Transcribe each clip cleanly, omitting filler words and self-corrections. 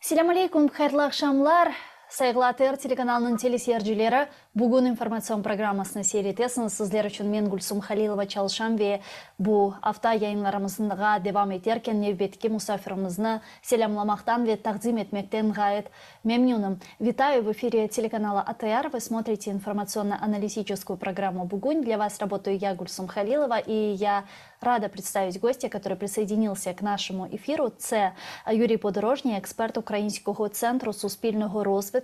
Selam алейкум, хайырлы акшамлар. Сайгылы АТР телеканалының телесерджілері бүгін информацион программасына сейретесіңіз. Сіздер үшін мен Гүлсум Халилова чалышам ве бұл авта яйынларымыздыға девам етеркен невбетке мұсафирымызны селямламақтан ве тақдим етмектен ғайет мемнюным. Витаю в эфире телеканала АТР. Вы смотрите информационно-аналитическую программу «Бугунь». Для вас работаю я, Гульсум Халилова, и я рада представить гостя, который присоединился к нашему эфиру. Це Юрій Подорожній, експерт Українського центру суспільного розвитку.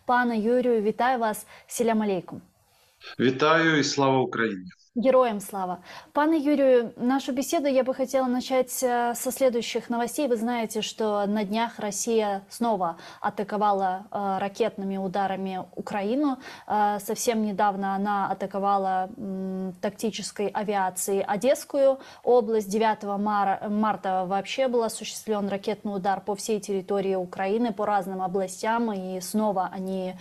Пане Юрію, вітаю вас. Селям алейкум. Витаю и слава Украине. Героям слава. Пане Юрию, нашу беседу я бы хотела начать со следующих новостей. Вы знаете, что на днях Россия снова атаковала ракетными ударами Украину. Совсем недавно она атаковала тактической авиацией Одесскую область. 9 марта вообще был осуществлен ракетный удар по всей территории Украины, по разным областям. И снова они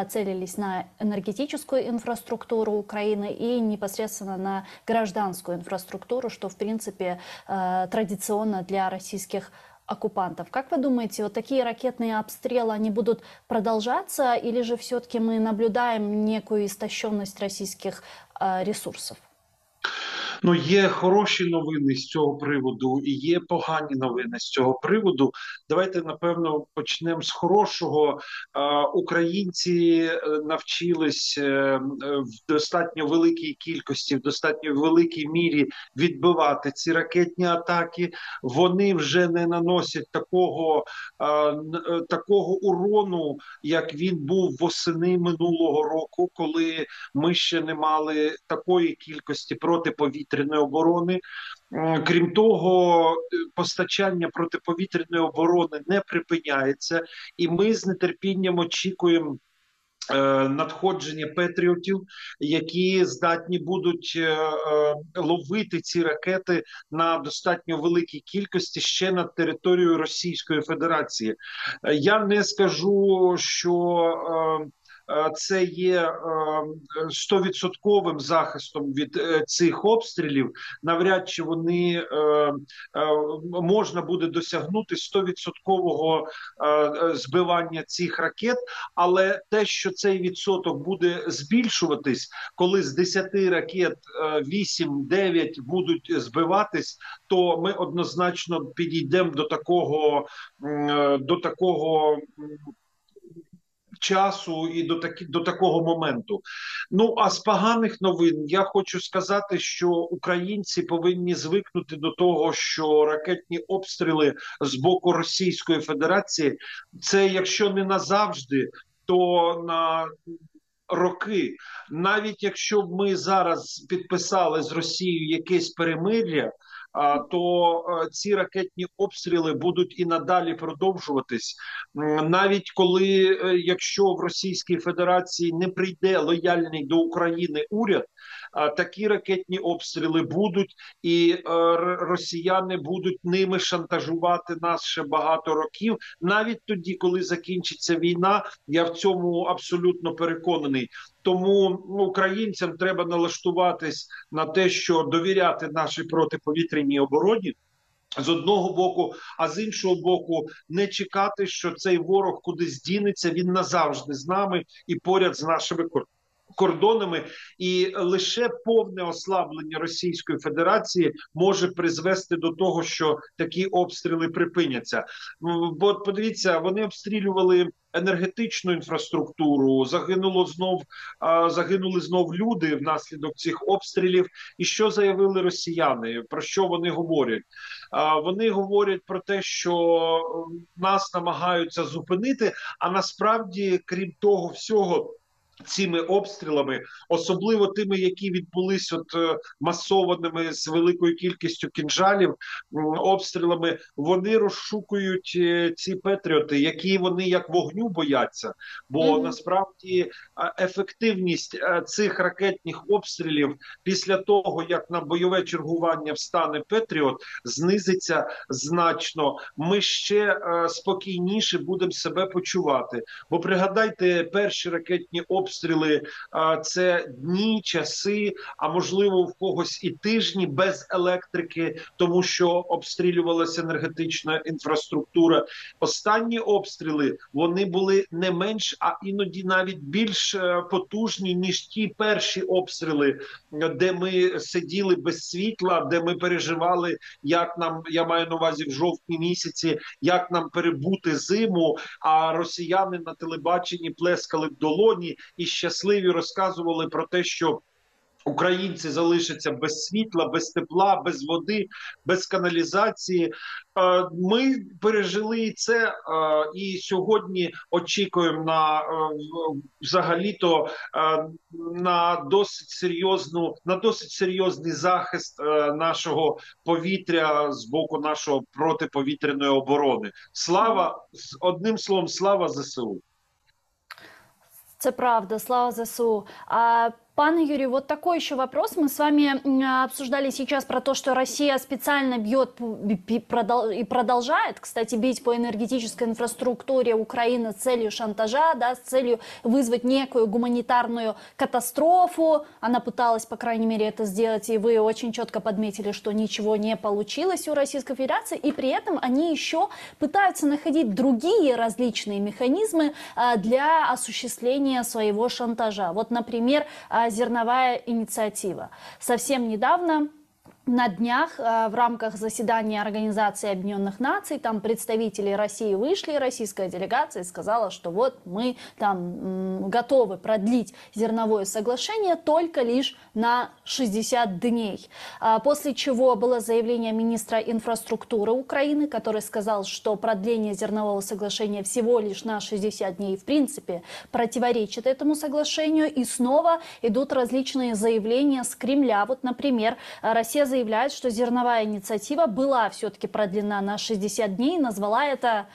целились на энергетическую инфраструктуру Украины и непосредственно на гражданскую инфраструктуру, что в принципе традиционно для российских оккупантов. Как вы думаете, вот такие ракетные обстрелы, они будут продолжаться, или же все-таки мы наблюдаем некую истощенность российских ресурсов? Ну, є хороші новини з цього приводу і є погані новини з цього приводу. Давайте, напевно, почнемо з хорошого. Українці навчились в достатньо великій кількості, в достатньо великій мірі відбивати ці ракетні атаки. Вони вже не наносять такого урону, як він був восени минулого року, коли ми ще не мали такої кількості протиповітряної оборони. Крім того, постачання протиповітряної оборони не припиняється, і ми з нетерпінням очікуємо надходження патріотів, які здатні будуть ловити ці ракети на достатньо великій кількості ще над територією Російської Федерації. Я не скажу, що це є 100% захистом від цих обстрілів. Навряд чи можна буде досягнути 100% збивання цих ракет, але те, що цей відсоток буде збільшуватись, коли з 10 ракет 8-9 будуть збиватись, то ми однозначно підійдемо до такого часу і до такого моменту. Ну, а з поганих новин я хочу сказати, що українці повинні звикнути до того, що ракетні обстріли з боку Російської Федерації – це, якщо не назавжди, то на роки. Навіть якщо б ми зараз підписали з Росією якесь перемир'я, то ці ракетні обстріли будуть і надалі продовжуватись. Навіть якщо в Російській Федерації не прийде лояльний до України уряд, такі ракетні обстріли будуть, і росіяни будуть ними шантажувати нас ще багато років. Навіть тоді, коли закінчиться війна, я в цьому абсолютно переконаний. Тому українцям треба налаштуватись на те, що довіряти нашій протиповітряній обороні з одного боку, а з іншого боку не чекати, що цей ворог кудись дінеться, він назавжди з нами і поряд з нашими кордонами, і лише повне ослаблення Російської Федерації може призвести до того, що такі обстріли припиняться. Бо подивіться, вони обстрілювали енергетичну інфраструктуру, загинули знов люди внаслідок цих обстрілів. І що заявили росіяни? Про що вони говорять? Вони говорять про те, що нас намагаються зупинити, а насправді, крім того всього, цими обстрілами, особливо тими, які відбулись масованими з великою кількістю кінжалів, обстрілами, вони розшукують ці патріоти, які вони як вогню бояться. Бо насправді ефективність цих ракетних обстрілів після того, як на бойове чергування встане патріот, знизиться значно. Ми ще спокійніше будемо себе почувати. Бо пригадайте перші ракетні обстріли обстріли це дні, часи, а можливо в когось і тижні без електрики, тому що обстрілювалася енергетична інфраструктура. Останні обстріли вони були не менш, а іноді навіть більш потужні, ніж ті перші обстріли, де ми сиділи без світла, де ми переживали, як нам, я маю на увазі в жовтні місяці, як нам перебути зиму, а росіяни на телебаченні плескали в долоні і щасливі розказували про те, що українці залишаться без світла, без тепла, без води, без каналізації. Ми пережили і це, і сьогодні очікуємо на взагалі-то на досить серйозний захист нашого повітря з боку нашого протиповітряної оборони. Слава, одним словом, слава ЗСУ. Это правда, слава ЗСУ. Пан Юрий, вот такой еще вопрос. Мы с вами обсуждали сейчас про то, что Россия специально бьет и продолжает, кстати, бить по энергетической инфраструктуре Украины с целью шантажа, да, с целью вызвать некую гуманитарную катастрофу. Она пыталась, по крайней мере, это сделать, и вы очень четко подметили, что ничего не получилось у Российской Федерации. И при этом они еще пытаются находить другие различные механизмы для осуществления своего шантажа. Вот, например, зерновая инициатива. Совсем недавно, на днях, в рамках заседания Организации Объединенных Наций, там представители России вышли, российская делегация сказала, что вот мы там готовы продлить зерновое соглашение только лишь на 60 дней. После чего было заявление министра инфраструктуры Украины, который сказал, что продление зернового соглашения всего лишь на 60 дней в принципе противоречит этому соглашению. И снова идут различные заявления с Кремля. Вот, например, Россия заявляет, что зерновая инициатива была все-таки продлена на 60 дней, назвала это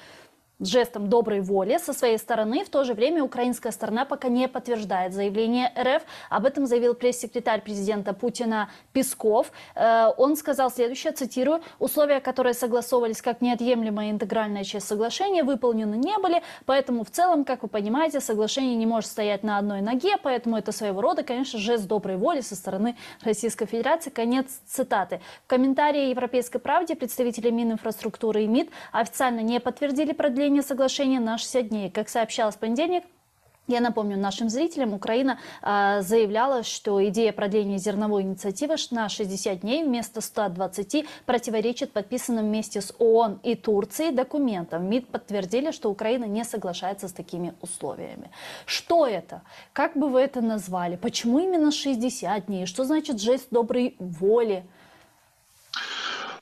жестом доброй воли со своей стороны. В то же время украинская сторона пока не подтверждает заявление РФ. Об этом заявил пресс-секретарь президента Путина Песков. Он сказал следующее, цитирую: «Условия, которые согласовывались как неотъемлемая интегральная часть соглашения, выполнены не были, поэтому в целом, как вы понимаете, соглашение не может стоять на одной ноге, поэтому это своего рода, конечно, жест доброй воли со стороны Российской Федерации». Конец цитаты. В комментарии «Европейской правде» представители Мининфраструктуры и МИД официально не подтвердили продление соглашения на 60 дней. Как сообщалось в понедельник, я напомню нашим зрителям, Украина заявляла, что идея продления зерновой инициативы на 60 дней вместо 120 противоречит подписанным вместе с ООН и Турцией документам. МИД подтвердили, что Украина не соглашается с такими условиями. Что это? Как бы вы это назвали? Почему именно 60 дней? Что значит жест доброй воли?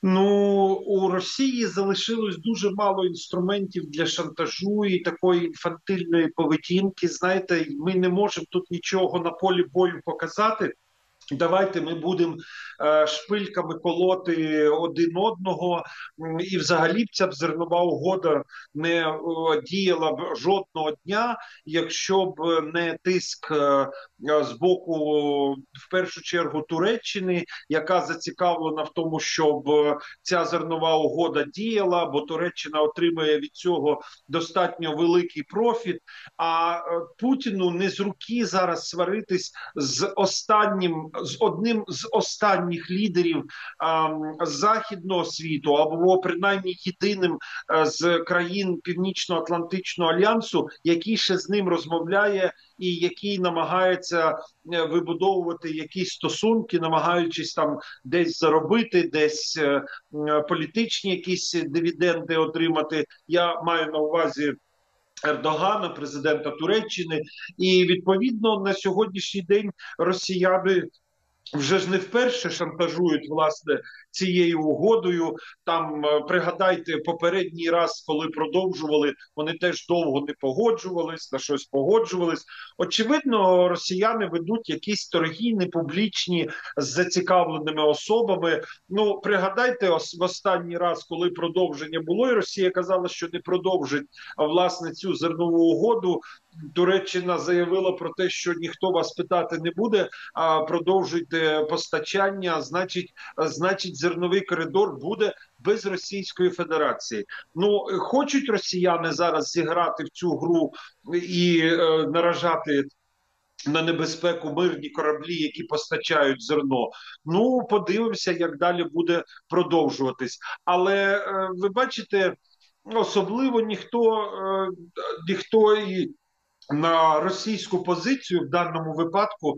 Ну, у Росії залишилось дуже мало інструментів для шантажу і такої інфантильної поведінки. Знаєте, ми не можемо тут нічого на полі бою показати. Давайте ми будемо шпильками колоти один одного, і взагалі б ця зернова угода не діяла б жодного дня, якщо б не тиск з боку, в першу чергу, Туреччини, яка зацікавлена в тому, щоб ця зернова угода діяла, бо Туреччина отримує від цього достатньо великий профіт, а Путіну не з руки зараз сваритись з одним з останніх лідерів західного світу, або принаймні єдиним з країн Північно-Атлантичного альянсу, який ще з ним розмовляє і який намагається вибудовувати якісь стосунки, намагаючись там десь заробити, десь політичні якісь дивіденди отримати. Я маю на увазі Ердогана, президента Туреччини, і відповідно на сьогоднішній день росіяни вже ж не вперше шантажують, власне, цією угодою. Там, пригадайте, попередній раз, коли продовжували, вони теж довго не погоджувались, на щось погоджувались. Очевидно, росіяни ведуть якісь торги непублічні з зацікавленими особами. Ну, пригадайте, в останній раз, коли продовження було, і Росія казала, що не продовжить, власне, цю зернову угоду, Туреччина заявила про те, що ніхто вас питати не буде, а продовжуйте постачання, значить зерновий коридор буде без Російської Федерації. Ну, хочуть росіяни зараз зіграти в цю гру і наражати на небезпеку мирні кораблі, які постачають зерно. Ну, подивимося, як далі буде продовжуватись. Але ви бачите, особливо ніхто і на російську позицію в даному випадку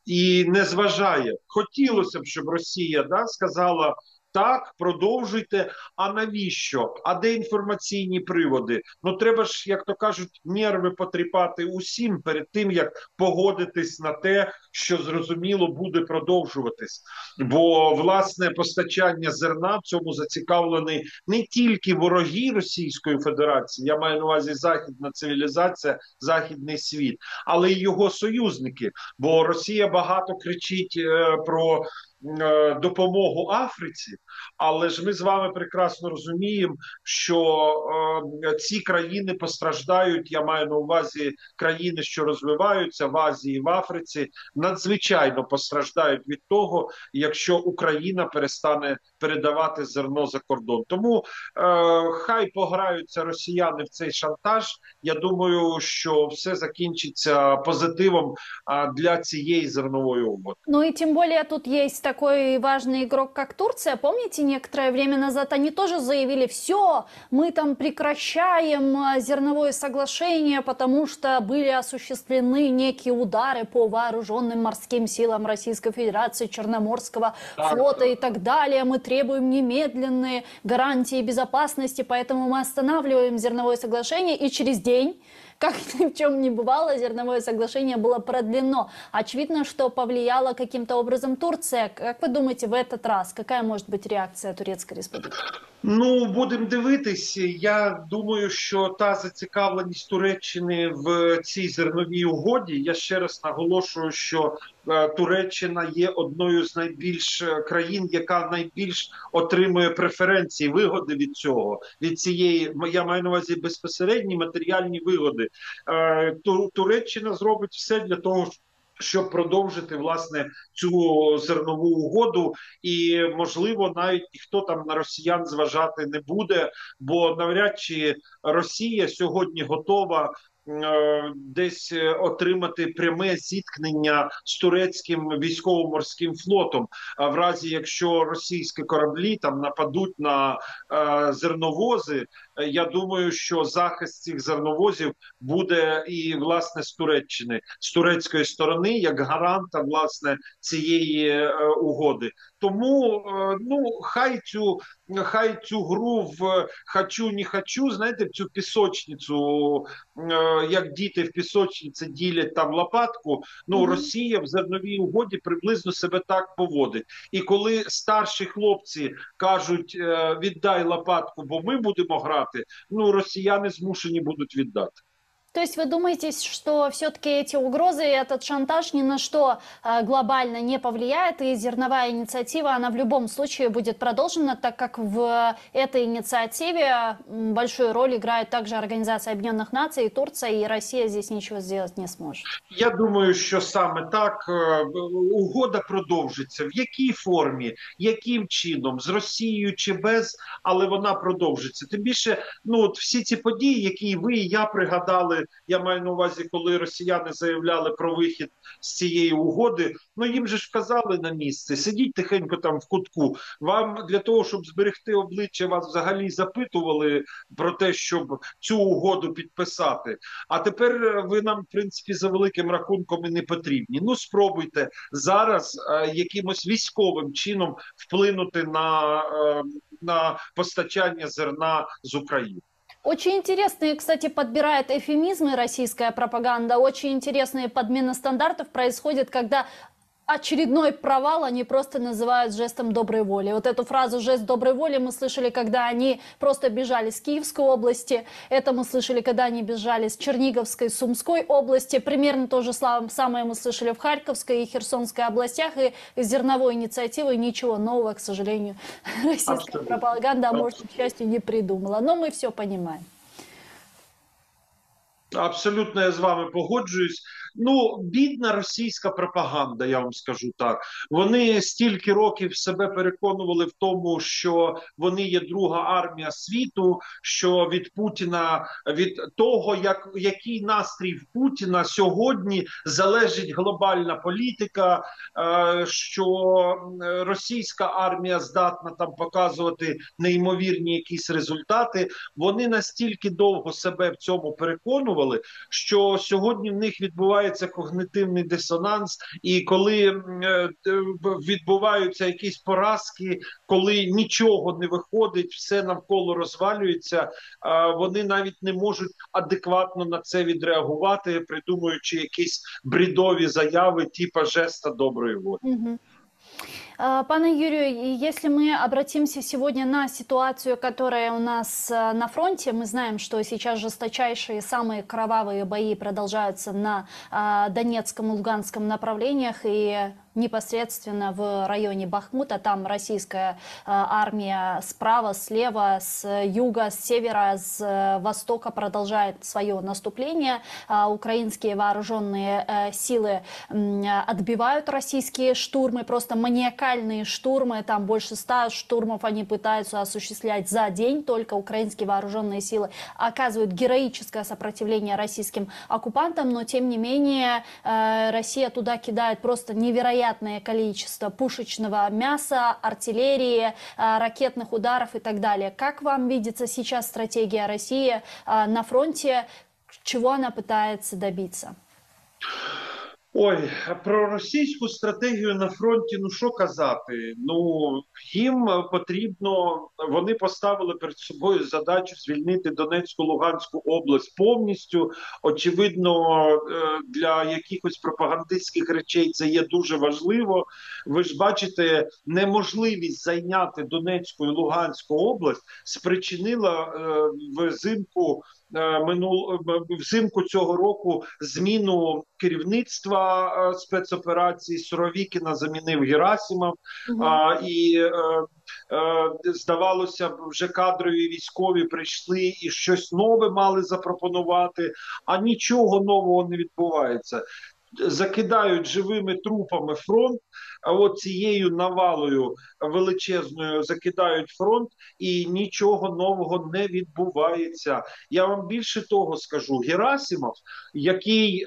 і не зважає. Хотілося б, щоб Росія сказала. Так, продовжуйте. А навіщо? А де інформаційні приводи? Ну треба ж, як то кажуть, нерви потріпати усім перед тим, як погодитись на те, що зрозуміло буде продовжуватись. Бо власне постачання зерна в цьому зацікавлений не тільки вороги Російської Федерації, я маю на увазі західна цивілізація, західний світ, але й його союзники. Бо Росія багато кричить про допомогу Африці, але ж ми з вами прекрасно розуміємо, що ці країни постраждають, я маю на увазі країни, що розвиваються в Азії, в Африці, надзвичайно постраждають від того, якщо Україна перестане передавати зерно за кордон. Тому хай пограються росіяни в цей шантаж. Я думаю, що все закінчиться позитивом для цієї зернової угоди. Ну и тем более тут есть такой важный игрок, как Турция. Помните, некоторое время назад они тоже заявили: все, мы там прекращаем зерновое соглашение, потому что были осуществлены некие удары по вооруженным морским силам Российской Федерации, Черноморского флота и так далее. Мы требуем немедленные гарантии безопасности, поэтому мы останавливаем зерновое соглашение. И через день, как ни в чем не бывало, зерновое соглашение было продлено. Очевидно, что повлияла каким-то образом Турция. Как вы думаете, в этот раз какая может быть реакция Турецкой Республики? Ну, будемо дивитись. Я думаю, що та зацікавленість Туреччини в цій зерновій угоді, я ще раз наголошую, що Туреччина є одною з найбільш країн, яка найбільш отримує преференції, вигоди від цього, від цієї, я маю на увазі безпосередні матеріальні вигоди. Туреччина зробить все для того, щоб продовжити власне цю зернову угоду, і можливо навіть ніхто там на росіян зважати не буде, бо навряд чи Росія сьогодні готова десь отримати пряме зіткнення з турецьким військово-морським флотом. А в разі, якщо російські кораблі там нападуть на зерновози, я думаю, що захист цих зерновозів буде і власне з Туреччини, з турецької сторони, як гаранта власне цієї угоди. Тому ну хай цю гру в «хочу, не хочу», знаєте, в цю пісочницю, як діти в пісочниці ділять там лопатку, ну Росія в зерновій угоді приблизно себе так поводить. І коли старші хлопці кажуть: віддай лопатку, бо ми будемо грати, ну росіяни змушені будуть віддати. То есть вы думаете, что все-таки эти угрозы и этот шантаж ни на что глобально не повлияет, и зерновая инициатива, она в любом случае будет продолжена, так как в этой инициативе большую роль играет также Организация Объединенных Наций, и Турция, и Россия здесь ничего сделать не сможет? Я думаю, що саме так угода продовжиться. В якій формі, яким чином, з Росією чи без, але вона продовжиться. Тим більше, ну от всі ці події, які ви і я пригадали, я маю на увазі, коли росіяни заявляли про вихід з цієї угоди, ну їм же ж вказали на місце, сидіть тихенько там в кутку. Вам для того, щоб зберегти обличчя, вас взагалі запитували про те, щоб цю угоду підписати. А тепер ви нам, в принципі, за великим рахунком і не потрібні. Ну, спробуйте зараз якимось військовим чином вплинути на постачання зерна з України. Очень интересные, кстати, подбирает эвфемизмы российская пропаганда. Очень интересные подмены стандартов происходит, когда очередной провал они просто называют жестом доброй воли. Вот эту фразу «жест доброй воли» мы слышали, когда они просто бежали с Киевской области. Это мы слышали, когда они бежали с Черниговской, Сумской области. Примерно то же самое мы слышали в Харьковской и Херсонской областях. И из зерновой инициативы ничего нового, к сожалению, российская пропаганда, а может, к счастью, не придумала. Но мы все понимаем. Абсолютно я з вами погоджуюсь. Ну, бідна російська пропаганда, я вам скажу так. Вони стільки років себе переконували в тому, що вони є друга армія світу, що від Путіна, від того, який настрій в Путіна сьогодні залежить глобальна політика, що російська армія здатна там показувати неймовірні якісь результати. Вони настільки довго себе в цьому переконували, що сьогодні в них відбувається когнитивний дисонанс, і коли відбуваються якісь поразки, коли нічого не виходить, все навколо розвалюється, вони навіть не можуть адекватно на це відреагувати, придумуючи якісь бредові заяви, типа жеста доброї волі. Мгм. Пане Юрию, и если мы обратимся сегодня на ситуацию, которая у нас на фронте, мы знаем, что сейчас жесточайшие, самые кровавые бои продолжаются на Донецком и Луганском направлениях, и непосредственно в районе Бахмута. Там российская армия справа, слева, с юга, с севера, с востока продолжает свое наступление. Украинские вооруженные силы отбивают российские штурмы, просто маниакальные штурмы. Там больше 100 штурмов они пытаются осуществлять за день. Только украинские вооруженные силы оказывают героическое сопротивление российским оккупантам, но тем не менее Россия туда кидает просто невероятное количество пушечного мяса, артиллерии, ракетных ударов и так далее. Как вам видится сейчас стратегия России на фронте? Чего она пытается добиться? Ой, про російську стратегію на фронті, ну що казати? Ну, їм потрібно, вони поставили перед собою задачу звільнити Донецьку, Луганську область повністю. Очевидно, для якихось пропагандистських речей це є дуже важливо. Ви ж бачите, неможливість зайняти Донецьку і Луганську область спричинила взимку цього року зміну керівництва спецоперації. Суровікіна замінив Герасимов, і здавалося б, вже кадрові військові прийшли і щось нове мали запропонувати, а нічого нового не відбувається. Закидають живими трупами фронт, а от цією навалою величезною закидають фронт, і нічого нового не відбувається. Я вам більше того скажу, Герасимов, який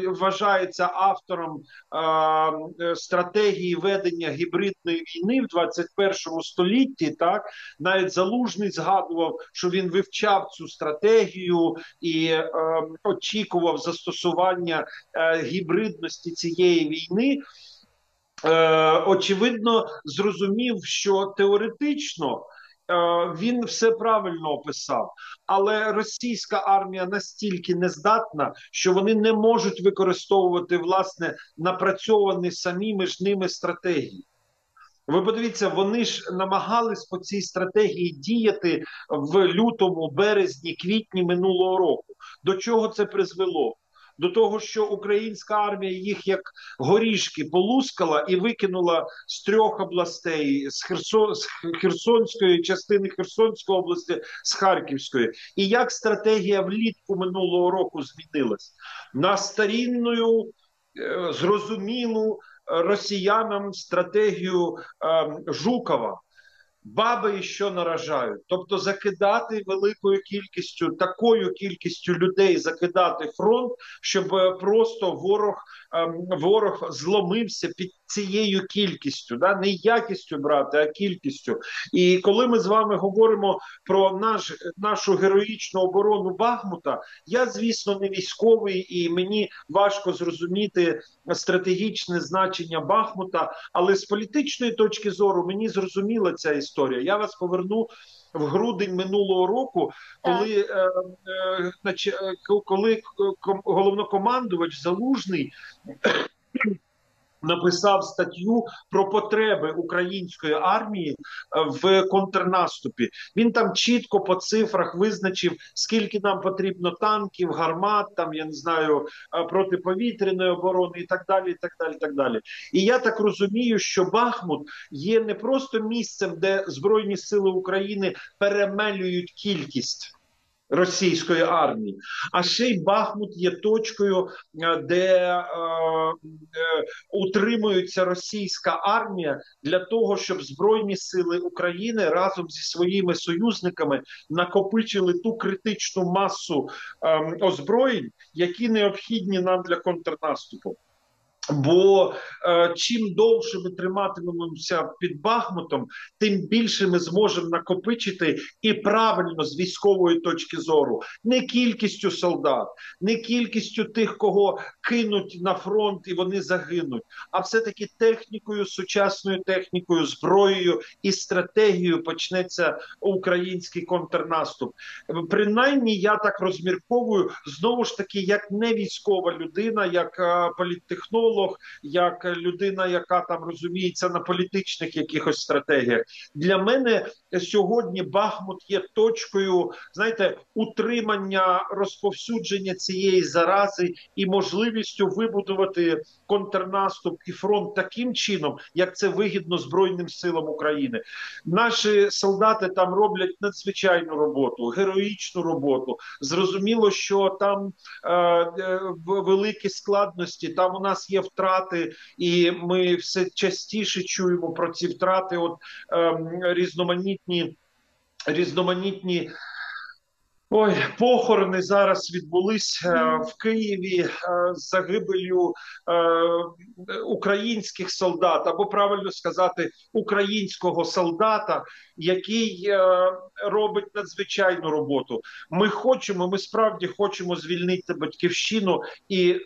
вважається автором стратегії ведення гібридної війни в 21 столітті, так, навіть Залужний згадував, що він вивчав цю стратегію і очікував застосування гібридності цієї війни. Очевидно, зрозумів, що теоретично він все правильно описав, але російська армія настільки нездатна, що вони не можуть використовувати, власне, напрацьовані самими ж ними стратегії. Ви подивіться, вони ж намагались по цій стратегії діяти в лютому, березні, квітні минулого року. До чого це призвело? До того, що українська армія їх як горішки полускала і викинула з 3 областей, з Херсонської, частини Херсонської області, з Харківської. І як стратегія влітку минулого року змінилась? На старінну, зрозумілу росіянам стратегію Жукова. Баби що наражають. Тобто закидати великою кількістю, такою кількістю людей закидати фронт, щоб просто ворог зломився під цією кількістю, да? Не якістю брати, а кількістю. І коли ми з вами говоримо про нашу героїчну оборону Бахмута, я, звісно, не військовий і мені важко зрозуміти стратегічне значення Бахмута, але з політичної точки зору мені зрозуміла ця історія. Я вас поверну в грудень минулого року, коли головнокомандувач Залужний написав статтю про потреби української армії в контрнаступі. Він там чітко по цифрах визначив, скільки нам потрібно танків, гармат, там, я не знаю, протиповітряної оборони і так далі, і так далі, і так далі. І я так розумію, що Бахмут є не просто місцем, де Збройні сили України перемелюють кількість російської армії. А ще й Бахмут є точкою, де утримується російська армія для того, щоб Збройні сили України разом зі своїми союзниками накопичили ту критичну масу озброєнь, які необхідні нам для контрнаступу. Бо чим довше ми триматимемося під Бахмутом, тим більше ми зможемо накопичити і правильно з військової точки зору, не кількістю солдат, не кількістю тих, кого кинуть на фронт і вони загинуть, а все-таки технікою, сучасною технікою, зброєю і стратегією почнеться український контрнаступ. Принаймні, я так розмірковую, знову ж таки, як не військова людина, як політтехнолог, як людина, яка там розуміється на політичних якихось стратегіях. Для мене сьогодні Бахмут є точкою, знаєте, утримання, розповсюдження цієї зарази і можливістю вибудувати контрнаступ і фронт таким чином, як це вигідно Збройним силам України. Наші солдати там роблять надзвичайну роботу, героїчну роботу. Зрозуміло, що там великі складності, там у нас є втрати, і ми все частіше чуємо про ці втрати. От різноманітні похорони зараз відбулись в Києві з загибелью українських солдат, або правильно сказати, українського солдата, який робить надзвичайну роботу. Ми справді хочемо звільнити батьківщину, і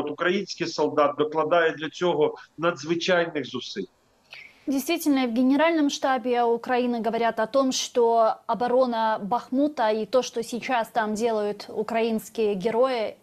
український солдат докладає для цього надзвичайних зусиль. Действительно, в Генеральном штабе Украины говорят о том, что оборона Бахмута и то, что сейчас там делают украинские герои,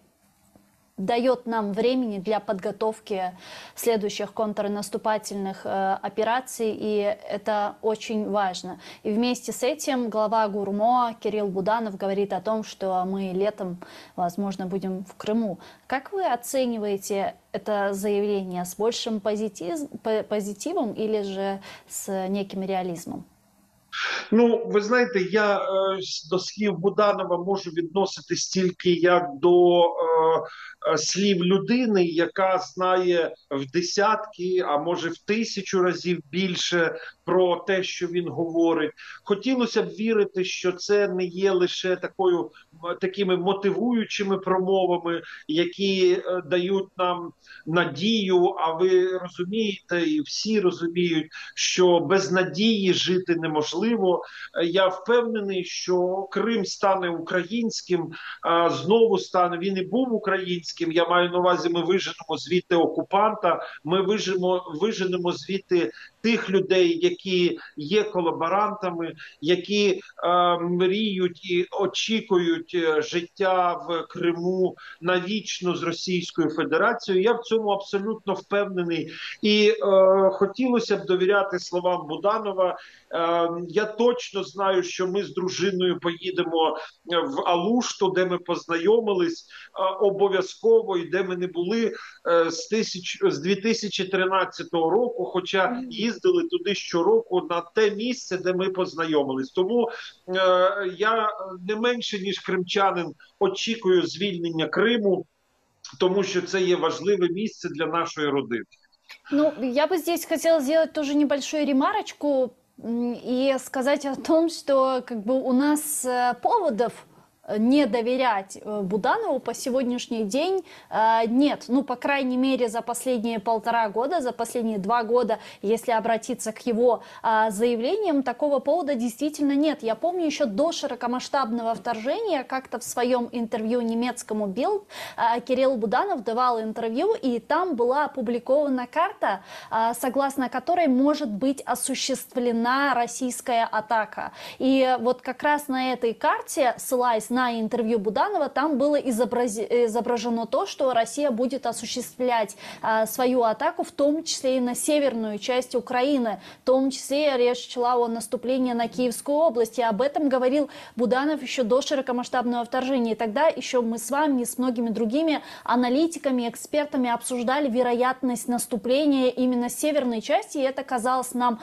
дает нам времени для подготовки следующих контрнаступательных операций, и это очень важно. И вместе с этим глава ГУРМО Кирилл Буданов говорит о том, что мы летом, возможно, будем в Крыму. Как вы оцениваете это заявление? С большим позитивом или же с неким реализмом? Ну, ви знаєте, я до слів Буданова можу відноситись тільки як до слів людини, яка знає в десятки, а може в 1000 разів більше про те, що він говорить. Хотілося б вірити, що це не є лише такими мотивуючими промовами, які дають нам надію, а ви розумієте, і всі розуміють, що без надії жити неможливо. Я впевнений, що Крим стане українським, знову стане, він і був українським, я маю на увазі, ми виженемо звідти окупанта, ми виженемо звідти тих людей, які є колаборантами, які мріють і очікують життя в Криму навічно з Російською Федерацією. Я в цьому абсолютно впевнений. І хотілося б довіряти словам Буданова. Я точно знаю, що ми з дружиною поїдемо в Алушту, де ми познайомились обов'язково, і де ми не були з 2013 року, хоча їздили туди щороку на те місце, де ми познайомились. Тому я не менше, ніж кримчанин, очікую звільнення Криму, тому що це є важливе місце для нашої родини. Ну, я бы здесь хотела сделать тоже небольшую ремарочку и сказать о том, что как бы у нас поводов не доверять Буданову по сегодняшний день нет. Ну, по крайней мере, за последние 1,5 года, за последние 2 года, если обратиться к его заявлениям, такого повода действительно нет. Я помню еще до широкомасштабного вторжения, как-то в своем интервью немецкому Bild Кирилл Буданов давал интервью, и там была опубликована карта, согласно которой может быть осуществлена российская атака. И вот как раз на этой карте, ссылаясь на интервью Буданова, там было изображено то, что Россия будет осуществлять свою атаку, в том числе и на северную часть Украины. В том числе речь шла о наступлении на Киевскую область. И об этом говорил Буданов еще до широкомасштабного вторжения. И тогда еще мы с вами и с многими другими аналитиками, экспертами обсуждали вероятность наступления именно с северной части. И это казалось нам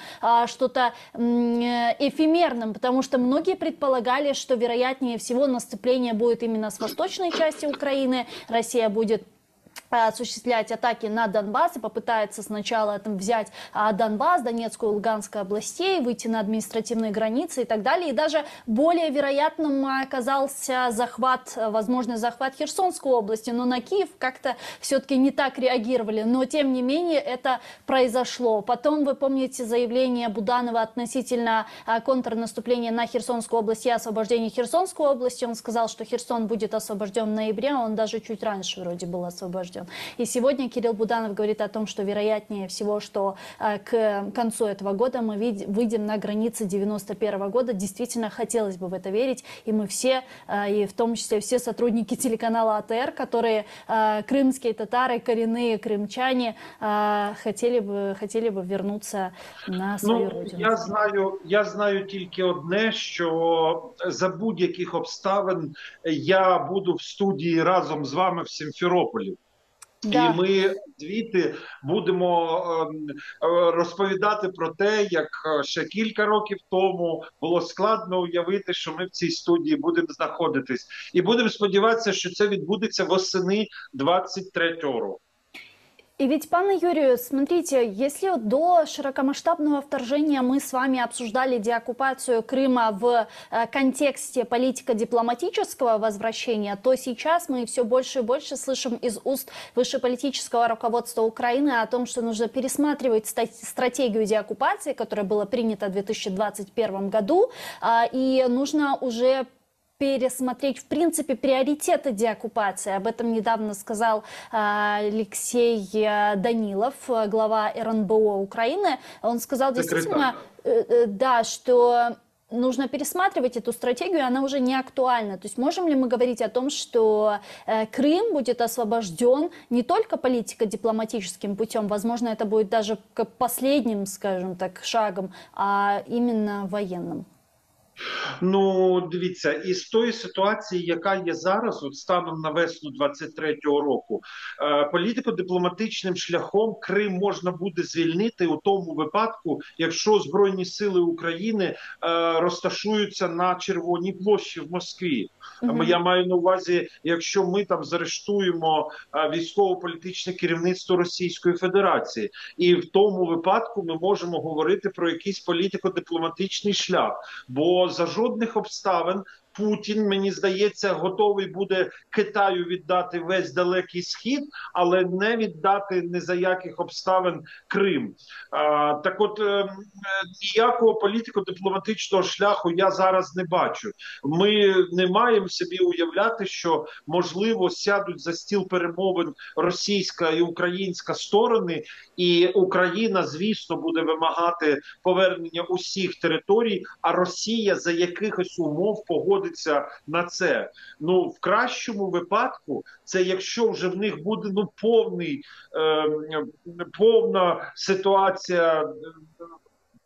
что-то эфемерным, потому что многие предполагали, что вероятнее всего наступление будет именно с восточной части Украины. Россия будет осуществлять атаки на Донбасс и попытается сначала там взять Донбасс, Донецкую и Луганскую областей, выйти на административные границы и так далее. И даже более вероятным оказался захват, возможный захват Херсонской области, но на Киев как-то все-таки не так реагировали. Но тем не менее это произошло. Потом вы помните заявление Буданова относительно контрнаступления на Херсонскую область и освобождения Херсонской области. Он сказал, что Херсон будет освобожден в ноябре, он даже чуть раньше вроде был освобожден. И сегодня Кирилл Буданов говорит о том, что вероятнее всего, что к концу этого года мы выйдем на границы 91 года. Действительно, хотелось бы в это верить. И мы все, и в том числе все сотрудники телеканала АТР, которые крымские татары, коренные крымчане, хотели бы вернуться на свою родину. Я знаю тільки одне, що за будь-яких обставин я буду в студії разом з вами в Сімферополі. Да. І ми звідти будемо розповідати про те, як ще кілька років тому було складно уявити, що ми в цій студії будемо знаходитись. І будемо сподіватися, що це відбудеться восени 23-го року. И ведь, пане Юрию, смотрите, если до широкомасштабного вторжения мы с вами обсуждали деоккупацию Крыма в контексте политико-дипломатического возвращения, то сейчас мы все больше и больше слышим из уст высшеполитического руководства Украины о том, что нужно пересматривать стратегию деоккупации, которая была принята в 2021 году, и нужно уже пересмотреть, в принципе, приоритеты деоккупации. Об этом недавно сказал Алексей Данилов, глава РНБО Украины. Он сказал действительно, да, что нужно пересматривать эту стратегию, она уже не актуальна. То есть можем ли мы говорить о том, что Крым будет освобожден не только политико-дипломатическим путем, возможно, это будет даже как последним, скажем так, шагом, а именно военным? Ну, дивіться, із тої ситуації, яка є зараз, от станом на весну 23-го року, політико-дипломатичним шляхом Крим можна буде звільнити у тому випадку, якщо Збройні сили України розташуються на Червоній площі в Москві. Я маю на увазі, якщо ми там заарештуємо військово-політичне керівництво Російської Федерації. І в тому випадку ми можемо говорити про якийсь політико-дипломатичний шлях. Бо за жодних обставин Путін, мені здається, готовий буде Китаю віддати весь Далекий Схід, але не віддати ні за яких обставин Крим. Так от, ніякого політико-дипломатичного шляху я зараз не бачу. Ми не маємо собі уявляти, що, можливо, сядуть за стіл перемовин російська і українська сторони, і Україна, звісно, буде вимагати повернення усіх територій, а Росія за якихось умов погодиться на це. Ну, в кращому випадку, це якщо вже в них буде повна ситуація,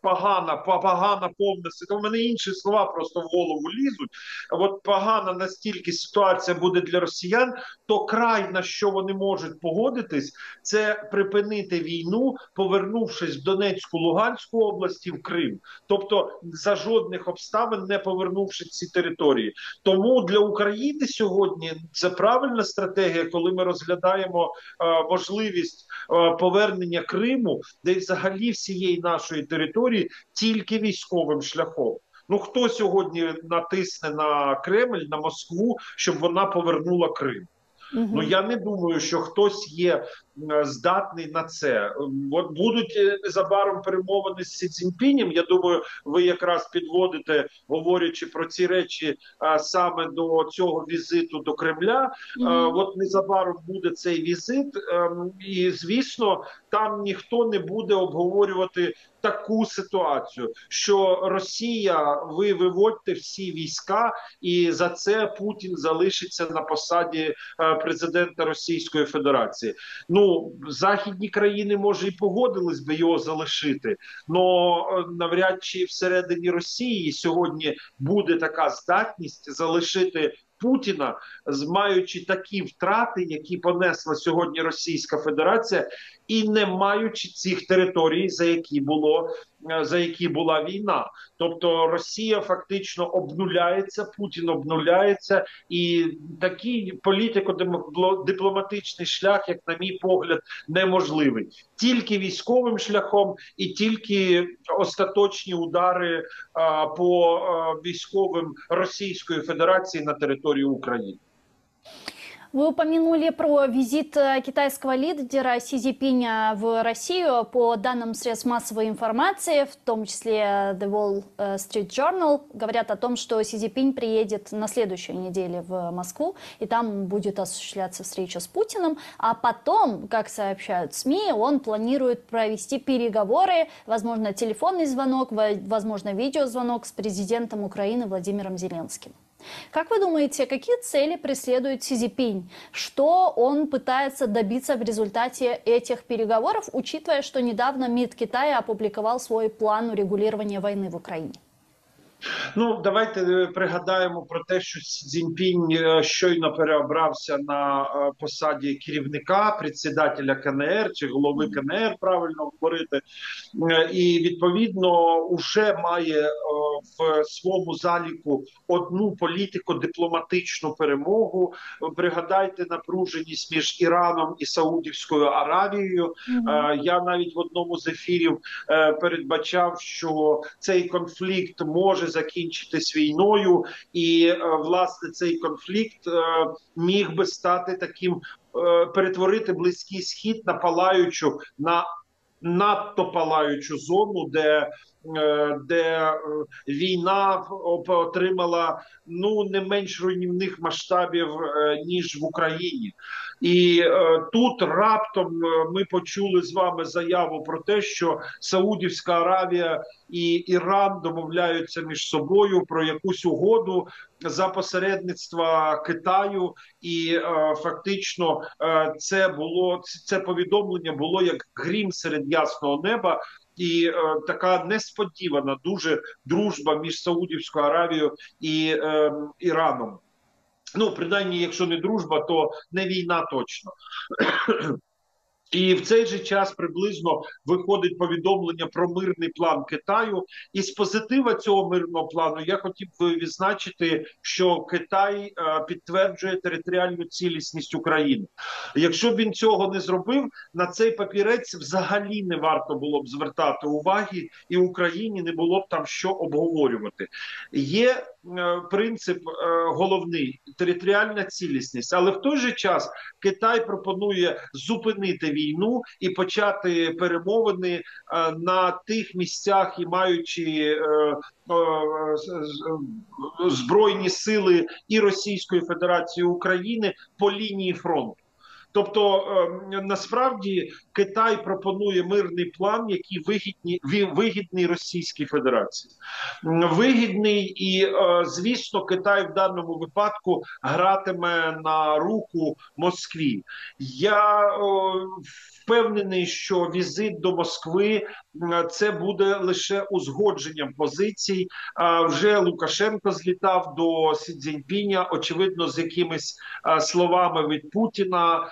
погана повна ситуація. У мене інші слова просто в голову лізуть. От погана настільки ситуація буде для росіян, то край, на що вони можуть погодитись, це припинити війну, повернувшись в Донецьку, Луганську області, в Крим. Тобто за жодних обставин не повернувши ці території. Тому для України сьогодні це правильна стратегія, коли ми розглядаємо можливість повернення Криму, де взагалі всієї нашої території, тільки військовим шляхом. Ну, хто сьогодні натисне на Кремль, на Москву, щоб вона повернула Крим? Ну, я не думаю, що хтось є здатний на це. От будуть незабаром перемовини з Сі Цзіньпінем. Я думаю, ви якраз підводите, говорячи про ці речі, саме до цього візиту до Кремля. От незабаром буде цей візит. І, звісно, там ніхто не буде обговорювати таку ситуацію, що Росія, ви виводьте всі війська, і за це Путін залишиться на посаді президента Російської Федерації. Ну, західні країни, може, і погодились би його залишити, але навряд чи всередині Росії сьогодні буде така здатність залишити Путіна, маючи такі втрати, які понесла сьогодні Російська Федерація, і не маючи цих територій, за які була війна. Тобто Росія фактично обнуляється, Путін обнуляється, і такий політико-дипломатичний шлях, як на мій погляд, неможливий. Тільки військовим шляхом і тільки остаточні удари по військовим Російської Федерації на території України. Вы упомянули про визит китайского лидера Си Цзиньпиня в Россию. По данным средств массовой информации, в том числе The Wall Street Journal, говорят о том, что Си Цзиньпинь приедет на следующей неделе в Москву, и там будет осуществляться встреча с Путиным. А потом, как сообщают СМИ, он планирует провести переговоры, возможно, телефонный звонок, возможно, видеозвонок с президентом Украины Владимиром Зеленским. Как вы думаете, какие цели преследует Си Цзиньпинь? Что он пытается добиться в результате этих переговоров, учитывая, что недавно МИД Китая опубликовал свой план урегулирования войны в Украине? Ну, давайте пригадаємо про те, що Сі Цзіньпінь щойно переобрався на посаді керівника, председателя КНР чи голови КНР, правильно говорити, і відповідно вже має в своєму заліку одну політико-дипломатичну перемогу. Пригадайте напруженість між Іраном і Саудівською Аравією. Я навіть в одному з ефірів передбачав, що цей конфлікт може закінчитись війною, і власне цей конфлікт міг би стати таким, перетворити Близький Схід на палаючу, на надто палаючу зону, де війна отримала не менш руйнівних масштабів, ніж в Україні. І тут раптом ми почули з вами заяву про те, що Саудівська Аравія і Іран домовляються між собою про якусь угоду за посередництва Китаю, і фактично це повідомлення було як грім серед ясного неба. І така несподівана дуже дружба між Саудівською Аравією і Іраном. Ну, принаймні, якщо не дружба, то не війна точно. І в цей же час приблизно виходить повідомлення про мирний план Китаю. І з позитива цього мирного плану я хотів би відзначити, що Китай підтверджує територіальну цілісність України. Якщо б він цього не зробив, на цей папірець взагалі не варто було б звертати уваги, і Україні не було б там що обговорювати. Є принцип головний – територіальна цілісність, але в той же час Китай пропонує зупинити війну і почати перемовини на тих місцях, і маючи збройні сили і Російської Федерації, і України по лінії фронту. Тобто, насправді, Китай пропонує мирний план, який вигідний Російській Федерації. Вигідний і, звісно, Китай в даному випадку гратиме на руку Москві. Я впевнений, що візит до Москви – це буде лише узгодженням позицій. Вже Лукашенко злітав до Сі Цзіньпіня, очевидно, з якимись словами від Путіна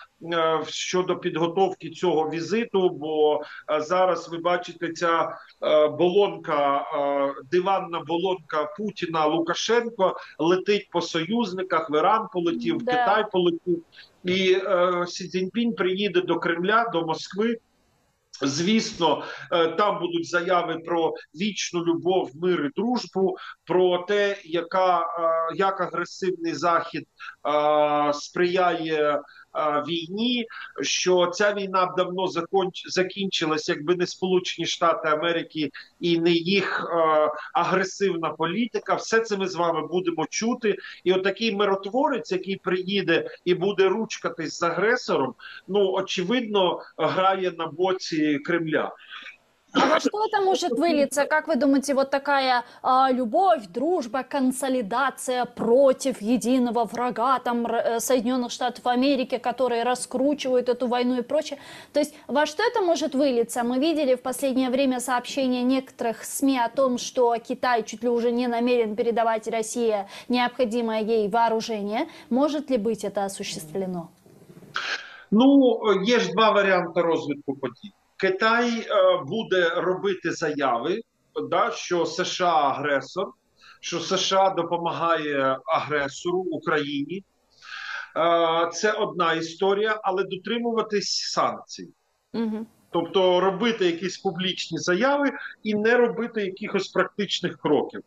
щодо підготовки цього візиту, бо зараз ви бачите, ця болонка, диванна болонка Путіна Лукашенко летить по союзниках, в Іран полетів, в Китай полетів. І Сі Цзіньпінь приїде до Кремля, до Москви. Звісно, там будуть заяви про вічну любов, мир і дружбу, про те, як агресивний Захід сприяє війні, що ця війна б давно закінчилась, якби не Сполучені Штати Америки і не їх агресивна політика. Все це ми з вами будемо чути. І отакий миротворець, який приїде і буде ручкатись з агресором, очевидно, грає на боці Кремля. А во что это может вылиться? Как вы думаете, вот такая любовь, дружба, консолидация против единого врага, там, Соединенных Штатов Америки, которые раскручивают эту войну и прочее? То есть во что это может вылиться? Мы видели в последнее время сообщения некоторых СМИ о том, что Китай чуть ли уже не намерен передавать России необходимое ей вооружение. Может ли быть это осуществлено? Ну, є ж два варіанти розвитку подій. Китай буде робити заяви, да, що США агресор, що США допомагає агресору Україні. Це одна історія, але дотримуватись санкцій. Угу. Тобто робити якісь публічні заяви і не робити якихось практичних кроків.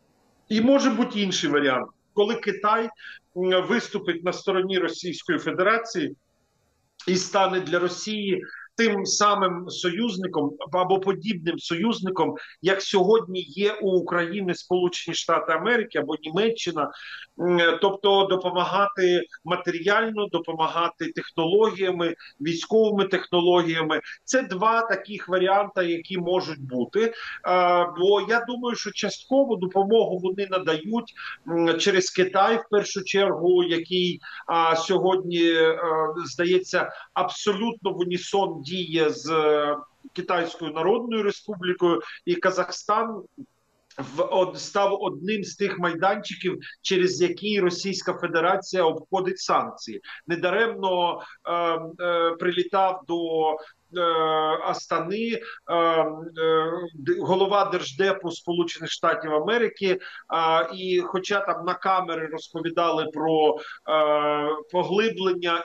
І може бути інший варіант, коли Китай виступить на стороні Російської Федерації і стане для Росії тим самим союзником або подібним союзником, як сьогодні є у України Сполучені Штати Америки або Німеччина, тобто допомагати матеріально, допомагати технологіями, військовими технологіями. Це два таких варіанти, які можуть бути. Бо я думаю, що частково допомогу вони надають через Китай, в першу чергу, який сьогодні, здається, абсолютно в унісон діє з Китайською Народною Республікою, і Казахстан став одним з тих майданчиків, через які Російська Федерація обходить санкції. Недаремно прилітав до Астани голова Держдепу Сполучених Штатів Америки, і хоча там на камери розповідали про поглиблення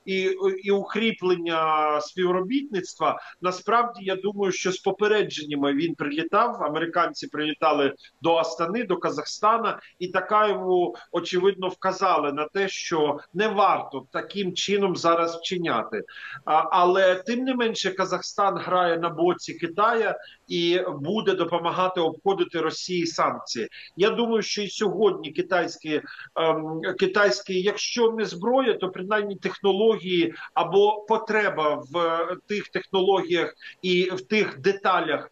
і укріплення співробітництва, насправді я думаю, що з попередженнями він прилітав, американці прилітали до Астани, до Казахстана, і Такаєву, очевидно, вказали на те, що не варто таким чином зараз вчиняти. Але тим не менше Казахстан грає на боці Китая і буде допомагати обходити Росії санкції. Я думаю, що і сьогодні китайські, якщо не зброя, то принаймні технології або потреба в тих технологіях і в тих деталях,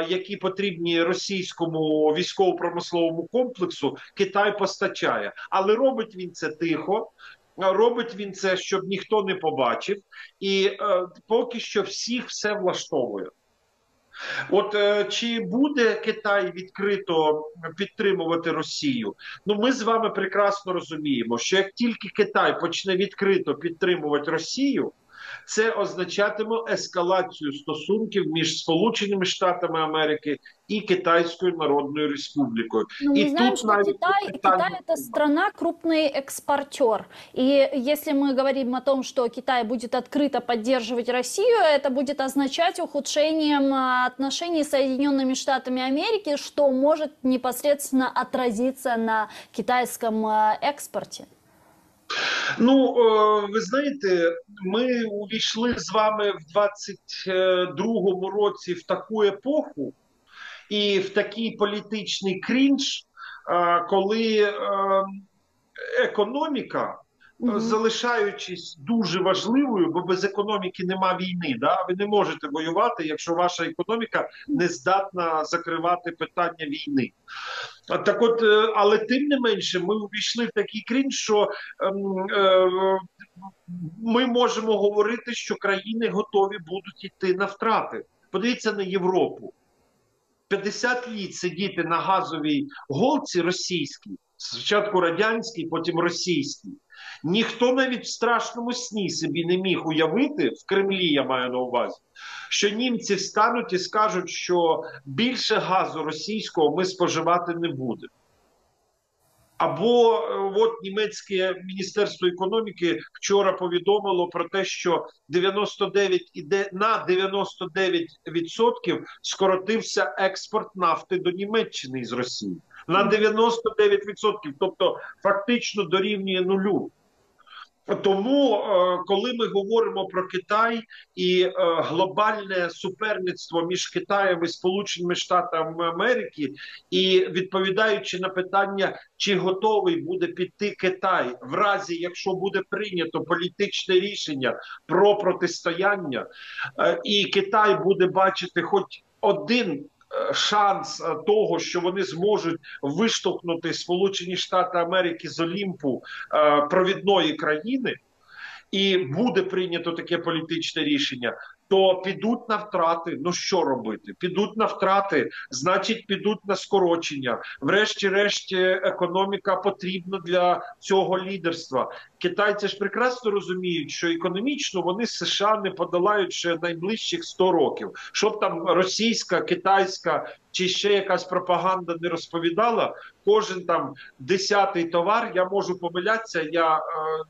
які потрібні російському військово-промисловому комплексу, Китай постачає. Але робить він це тихо. Робить він це, щоб ніхто не побачив, і поки що всіх все влаштовує. От чи буде Китай відкрито підтримувати Росію? Ну, ми з вами прекрасно розуміємо, що як тільки Китай почне відкрито підтримувати Росію, це означатиме ескалацію стосунків між Сполученими Штатами Америки и Китайской Народной Республикой. Ну, мы И знаем, тут что Китай это страна крупный экспортер. И если мы говорим о том, что Китай будет открыто поддерживать Россию, это будет означать ухудшением отношений с Соединенными Штатами Америки, что может непосредственно отразиться на китайском экспорте. Ну, ви знаєте, ми увійшли з вами в 22-му році в таку епоху і в такий політичний крінж, коли економіка, залишаючись дуже важливою, бо без економіки нема війни, да? Ви не можете воювати, якщо ваша економіка не здатна закривати питання війни. Так от, але тим не менше, ми увійшли в такий крінж, що ми можемо говорити, що країни готові будуть йти на втрати. Подивіться на Європу. 50 літ сидіти на газовій голці російській, спочатку радянській, потім російській. Ніхто навіть в страшному сні собі не міг уявити, в Кремлі я маю на увазі, що німці встануть і скажуть, що більше газу російського ми споживати не будемо. Або от німецьке Міністерство економіки вчора повідомило про те, що на 99% скоротився експорт нафти до Німеччини із Росії. На 99%, тобто фактично дорівнює нулю. Тому, коли ми говоримо про Китай і глобальне суперництво між Китаєм і Сполученими Штатами Америки, і відповідаючи на питання, чи готовий буде піти Китай в разі, якщо буде прийнято політичне рішення про протистояння, і Китай буде бачити хоч один шанс того, що вони зможуть виштовхнути Сполучені Штати Америки з Олімпу провідної країни, і буде прийнято таке політичне рішення, то підуть на втрати. Ну що робити? Підуть на втрати, значить, підуть на скорочення. Врешті-решт, економіка потрібна для цього лідерства. Китайці ж прекрасно розуміють, що економічно вони США не подолають ще найближчих 100 років. Щоб там російська, китайська чи ще якась пропаганда не розповідала, кожен там 10-й товар, я можу помилятися, я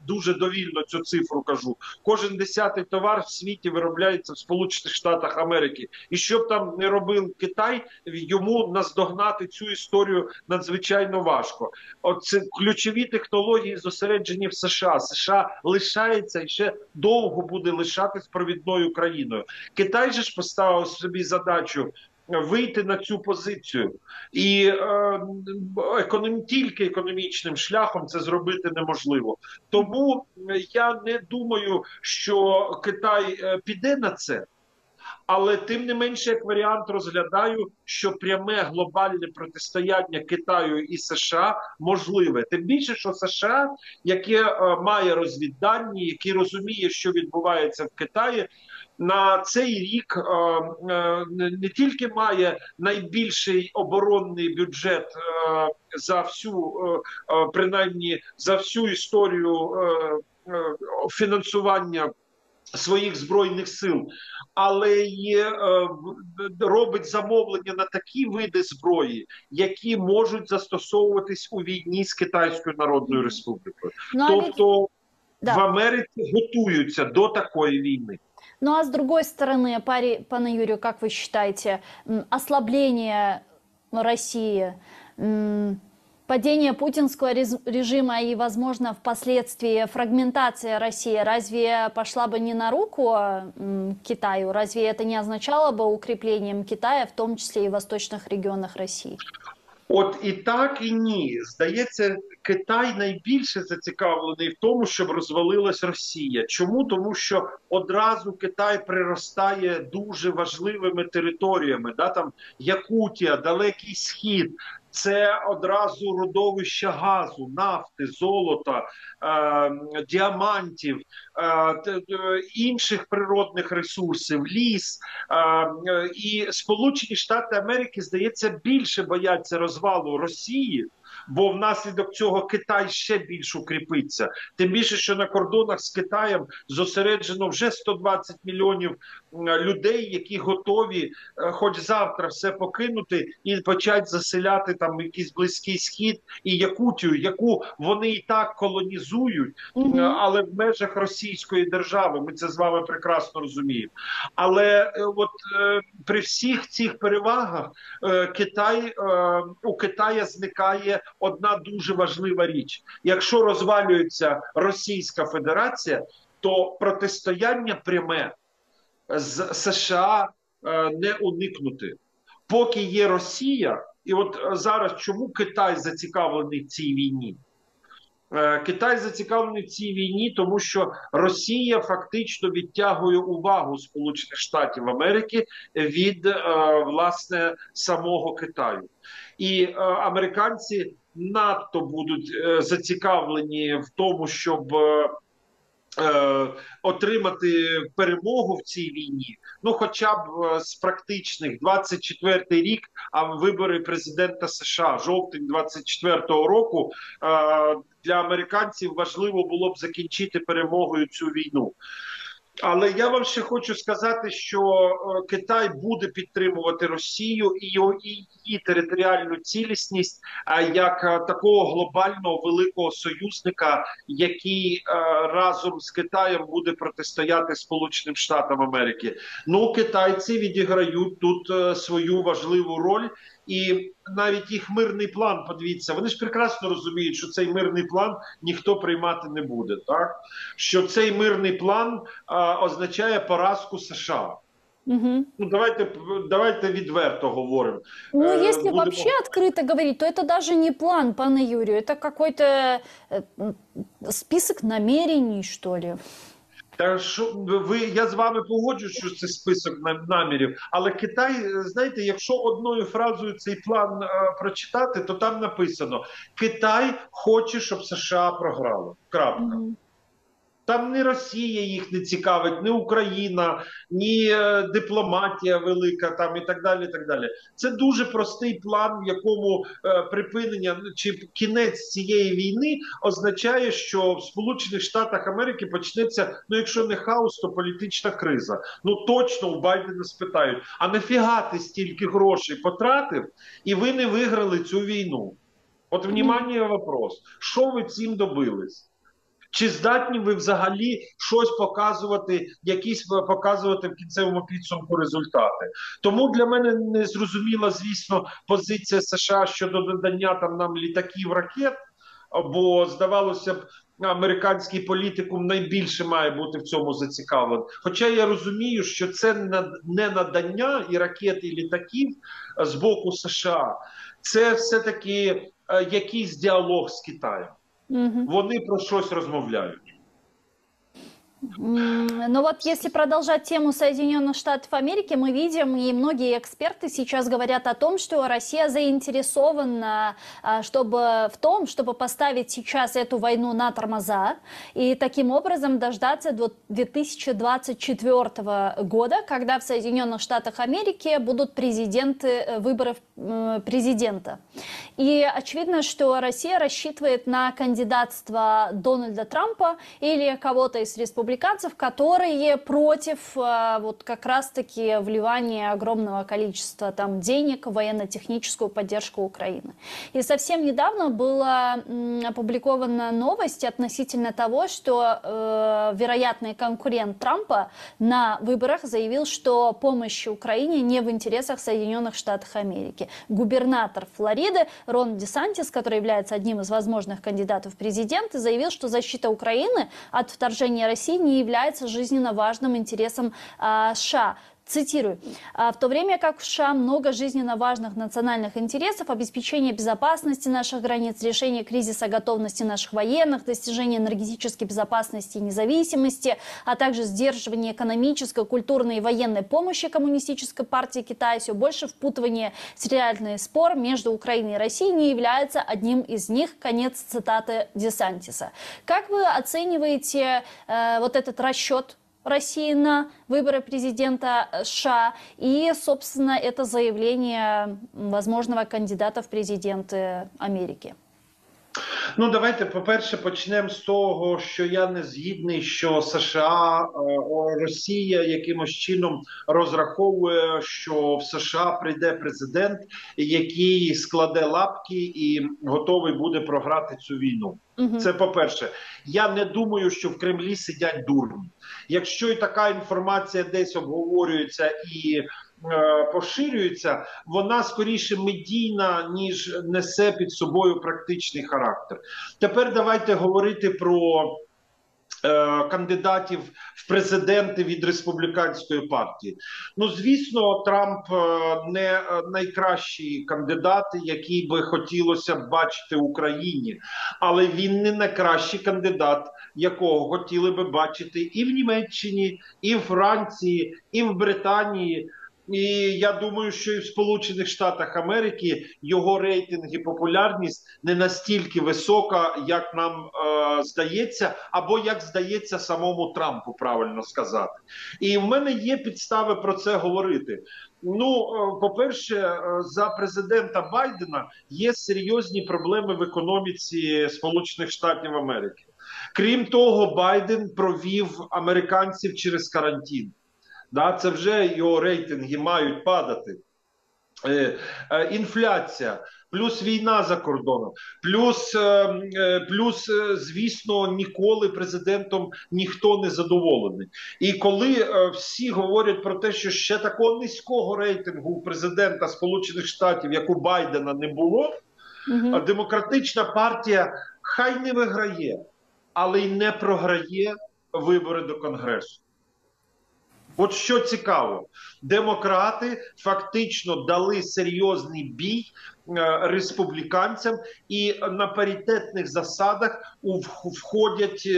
дуже довільно цю цифру кажу, кожен 10-й товар в світі виробляється в Сполучених Штатах Америки. І що б там не робив Китай, йому наздогнати цю історію надзвичайно важко. Оце ключові технології зосереджені в США. США лишається і ще довго буде лишатись провідною країною. Китай же ж поставив собі задачу вийти на цю позицію. І тільки економічним шляхом це зробити неможливо. Тому я не думаю, що Китай піде на це. Але тим не менше, як варіант розглядаю, що пряме глобальне протистояння Китаю і США можливе. Тим більше, що США, яке має розвіддані, яке розуміє, що відбувається в Китаї, на цей рік не тільки має найбільший оборонний бюджет за всю, принаймні за всю історію фінансування своїх збройних сил, але й робить замовлення на такі види зброї, які можуть застосовуватись у війні з Китайською Народною Республікою. Ну, тобто да. в Америці готуються до такої війни. Ну а с другой стороны, пане Юрию, как вы считаете, ослабление России, падение путинского режима и, возможно, впоследствии фрагментация России, разве пошла бы не на руку Китаю? Разве это не означало бы укреплением Китая, в том числе и в восточных регионах России? От і так, і ні. Здається, Китай найбільше зацікавлений в тому, щоб розвалилась Росія. Чому? Тому що одразу Китай приростає дуже важливими територіями, да, там Якутія, Далекий Схід. Це одразу родовища газу, нафти, золота, діамантів, інших природних ресурсів, ліс. І Сполучені Штати Америки, здається, більше бояться розвалу Росії, бо внаслідок цього Китай ще більш укріпиться. Тим більше, що на кордонах з Китаєм зосереджено вже 120 мільйонів людей, які готові хоч завтра все покинути і почати заселяти там якийсь Близький Схід і Якутію, яку вони і так колонізують, але в межах Російської держави. Ми це з вами прекрасно розуміємо. Але от при всіх цих перевагах у Китая зникає одна дуже важлива річ. Якщо розвалюється Російська Федерація, то протистояння пряме з США не уникнути. Поки є Росія, і от зараз чому Китай зацікавлений в цій війні? Китай зацікавлений в цій війні, тому що Росія фактично відтягує увагу Сполучених Штатів Америки від, власне, самого Китаю. І американці надто будуть зацікавлені в тому, щоб отримати перемогу в цій війні, ну хоча б з практичних. 24-й рік, а вибори президента США, жовтень 24-го року, для американців важливо було б закінчити перемогою цю війну. Але я вам ще хочу сказати, що Китай буде підтримувати Росію і її територіальну цілісність як такого глобального великого союзника, який разом з Китаєм буде протистояти Сполученим Штатам Америки. Ну, китайці відіграють тут свою важливу роль. І навіть їх мирний план, подивіться, вони ж прекрасно розуміють, що цей мирний план ніхто приймати не буде, так? Що цей мирний план означає поразку США. Угу. Ну, давайте відверто говоримо. Ну, если вообще открыто говорить, то это даже не план, пане Юрию, это какой-то список намерений, что ли. Та що я з вами погоджуюсь, що це список намірів, але Китай, знаєте, якщо одною фразою цей план прочитати, то там написано: Китай хоче, щоб США програло. Крапка. Мгм. Там ні Росія їх не цікавить, ні Україна, ні дипломатія велика там і так далі. І так далі. Це дуже простий план, в якому припинення чи кінець цієї війни означає, що в Сполучених Штатах Америки почнеться, ну якщо не хаос, то політична криза. Ну точно у Байдена спитають: а нафіга ти стільки грошей потратив, і ви не виграли цю війну? От внимание, вопрос: що ви цим добились? Чи здатні ви взагалі щось показувати, якісь показувати в кінцевому підсумку результати? Тому для мене не зрозуміла, звісно, позиція США щодо додання там нам літаків, ракет, бо здавалося б, американський політикум найбільше має бути в цьому зацікавлений. Хоча я розумію, що це не надання і ракет, і літаків з боку США, це все-таки якийсь діалог з Китаєм. Мгм. Вони про щось розмовляють. Но вот если продолжать тему Соединенных Штатов Америки, мы видим, и многие эксперты сейчас говорят о том, что Россия заинтересована в том, чтобы поставить сейчас эту войну на тормоза и таким образом дождаться до 2024 года, когда в Соединенных Штатах Америки будут выборы президента. И очевидно, что Россия рассчитывает на кандидатство Дональда Трампа или кого-то из республиканцев, которые против вот как раз-таки вливания огромного количества там денег в военно-техническую поддержку Украины. И совсем недавно была опубликована новость относительно того, что вероятный конкурент Трампа на выборах заявил, что помощь Украине не в интересах Соединенных Штатов Америки. Губернатор Флориды Рон Десантис, который является одним из возможных кандидатов в президенты, заявил, что защита Украины от вторжения России не является жизненно важным интересом США. Цитирую. В то время как в США много жизненно важных национальных интересов: обеспечение безопасности наших границ, решение кризиса готовности наших военных, достижение энергетической безопасности и независимости, а также сдерживание экономической, культурной и военной помощи Коммунистической партии Китая, все больше впутывание в территориальный спор между Украиной и Россией не является одним из них. Конец цитаты Десантиса. Как вы оцениваете вот этот расчет России на выборы президента США и, собственно, это заявление возможного кандидата в президенты Америки? Ну, давайте, по-перше, почнемо з того, що я не згідний, що США, Росія якимось чином розраховує, що в США прийде президент, який складе лапки і готовий буде програти цю війну. Це по-перше. Я не думаю, що в Кремлі сидять дурні. Якщо і така інформація десь обговорюється і поширюється, вона скоріше медійна, ніж несе під собою практичний характер. Тепер давайте говорити про кандидатів в президенти від республіканської партії. Ну, звісно, Трамп не найкращий кандидат, який би хотілося б бачити в Україні, але він не найкращий кандидат, якого хотіли би бачити і в Німеччині, і в Франції, і в Британії. І я думаю, що і в Сполучених Штатах Америки його рейтинг і популярність не настільки висока, як нам здається, або як здається самому Трампу, правильно сказати. І в мене є підстави про це говорити. Ну, по-перше, за президента Байдена є серйозні проблеми в економіці Сполучених Штатів Америки. Крім того, Байден провів американців через карантин. Да, це вже його рейтинги мають падати. Інфляція, плюс війна за кордоном, плюс, звісно, ніколи президентом ніхто не задоволений. І коли всі говорять про те, що ще такого низького рейтингу у президента Сполучених Штатів, як у Байдена, не було, демократична партія хай не виграє, але й не програє вибори до Конгресу. От що цікаво, демократи фактично дали серйозний бій республіканцям і на паритетних засадах входять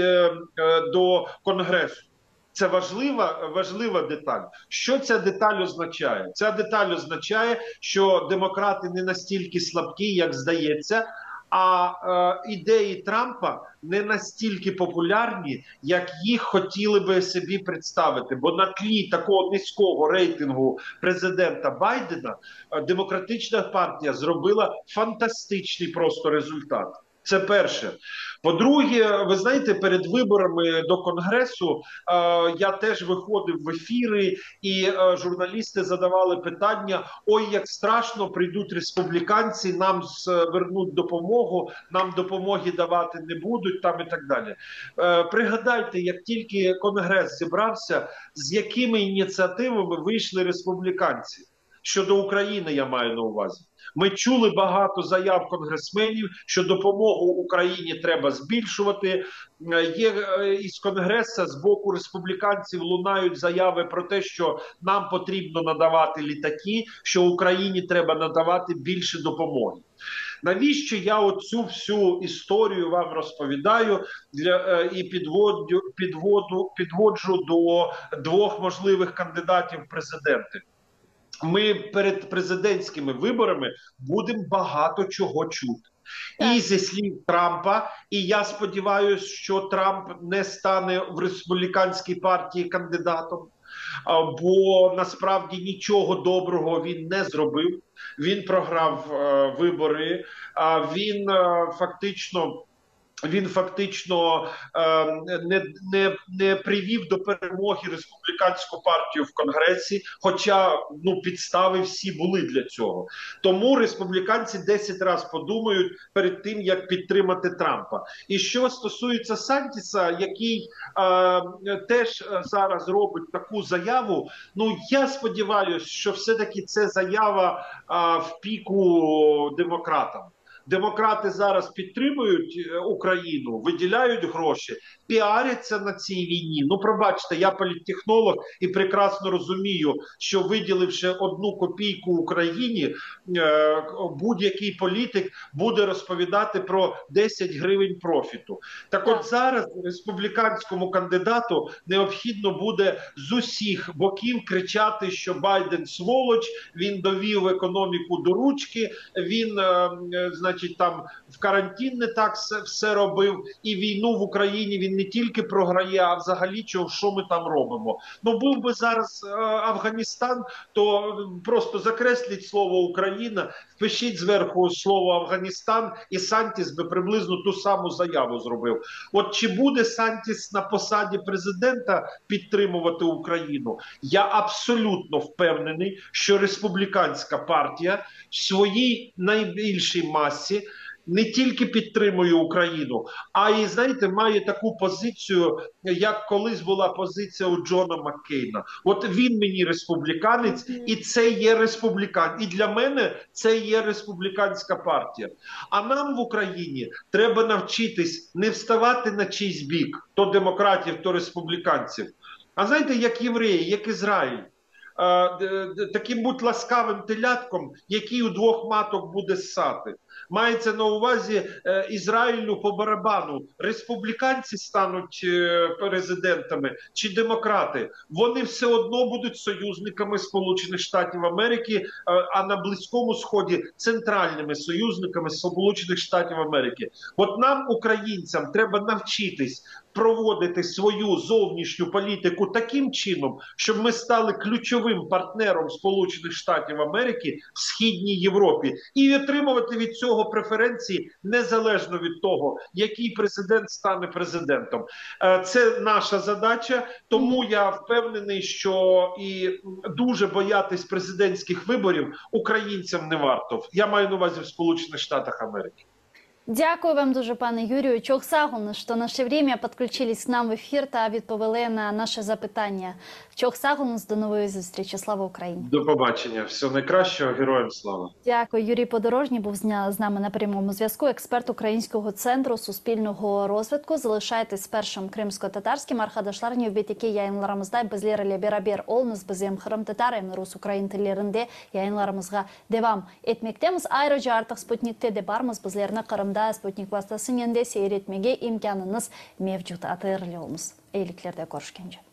до Конгресу. Це важлива деталь. Що ця деталь означає? Ця деталь означає, що демократи не настільки слабкі, як здається, а ідеї Трампа не настільки популярні, як їх хотіли би собі представити. Бо на тлі такого низького рейтингу президента Байдена демократична партія зробила фантастичний просто результат. Це перше. По-друге, ви знаєте, перед виборами до Конгресу я теж виходив в ефіри, і журналісти задавали питання: ой, як страшно, прийдуть республіканці, нам вернуть допомогу, нам допомоги давати не будуть, там і так далі. Пригадайте, як тільки Конгрес зібрався, з якими ініціативами вийшли республіканці. Щодо України, я маю на увазі. Ми чули багато заяв конгресменів, що допомогу Україні треба збільшувати. Є із Конгресу з боку республіканців лунають заяви про те, що нам потрібно надавати літаки, що Україні треба надавати більше допомоги. Навіщо я оцю всю історію вам розповідаю і підводжу до двох можливих кандидатів в президенти? Ми перед президентськими виборами будемо багато чого чути. І зі слів Трампа, і я сподіваюся, що Трамп не стане в республіканській партії кандидатом, бо насправді нічого доброго він не зробив. Він програв вибори, він фактично не привів до перемоги республіканську партію в Конгресі, хоча підстави всі були для цього. Тому республіканці 10 разів подумають перед тим, як підтримати Трампа. І що стосується Сантіса, який теж зараз робить таку заяву, я сподіваюся, що все-таки це заява в піку демократам. Демократи зараз підтримують Україну, виділяють гроші, піаряться на цій війні. Пробачте, я політтехнолог і прекрасно розумію, що виділивши 1 копійку Україні, будь-який політик буде розповідати про 10 гривень профіту. Так от зараз республіканському кандидату необхідно буде з усіх боків кричати, що Байден сволоч, він довів економіку до ручки, він, там в карантин не так все робив, і війну в Україні він не тільки програє, а взагалі що ми там робимо. Був би зараз Афганістан, то просто закресліть слово Україна, впишіть зверху слово Афганістан, і Сантіс би приблизно ту саму заяву зробив. От чи буде Сантіс на посаді президента підтримувати Україну? Я абсолютно впевнений, що республіканська партія в своїй найбільшій масі не тільки підтримує Україну, а й, знаєте, має таку позицію, як колись була позиція у Джона Маккейна. От він мені республіканець, і це є і для мене це є республіканська партія. А нам в Україні треба навчитись не вставати на чийсь бік, то демократів, то республіканців. А знаєте, як євреї, як Ізраїль. Таким будь ласкавим телятком, який у 2 маток буде ссати. Мається на увазі Ізраїлю по барабану. Республіканці стануть президентами чи демократи. Вони все одно будуть союзниками Сполучених Штатів Америки, а на Близькому Сході центральними союзниками Сполучених Штатів Америки. От нам, українцям, треба навчитись проводити свою зовнішню політику таким чином, щоб ми стали ключовим партнером Сполучених Штатів Америки в Східній Європі і отримувати від цього преференції незалежно від того, який президент стане президентом. Це наша задача, тому я впевнений, що і дуже боятись президентських виборів українцям не варто. Я маю на увазі в Сполучених Штатах Америки. Дякую вам дуже, пане Юрію. Чохсагун, що наше время підключились к нам в ефір та відповіли на наше запитання. Чохсагун, до нової зустрічі. Слава Україні. До побачення. Всього найкращого. Героям слава. Дякую. Юрій Подорожній був з нами на прямому зв'язку. Експерт Українського центру суспільного розвитку. Залишайтесь з першим кримсько-татарським. Архадашларнів бетеке яйынларымызда bizler берабер олмыз бізем хырым татарым рус украин тілерінде яйынларымызға девам etmektemiz. Ayrıca artık Sputnik'te de barmız bizlerine Kırım'da Sputnik vasıtasымен de seyretmege imkanınız mevcut. Atırlı olmuz. Eyliklerde görüşkence.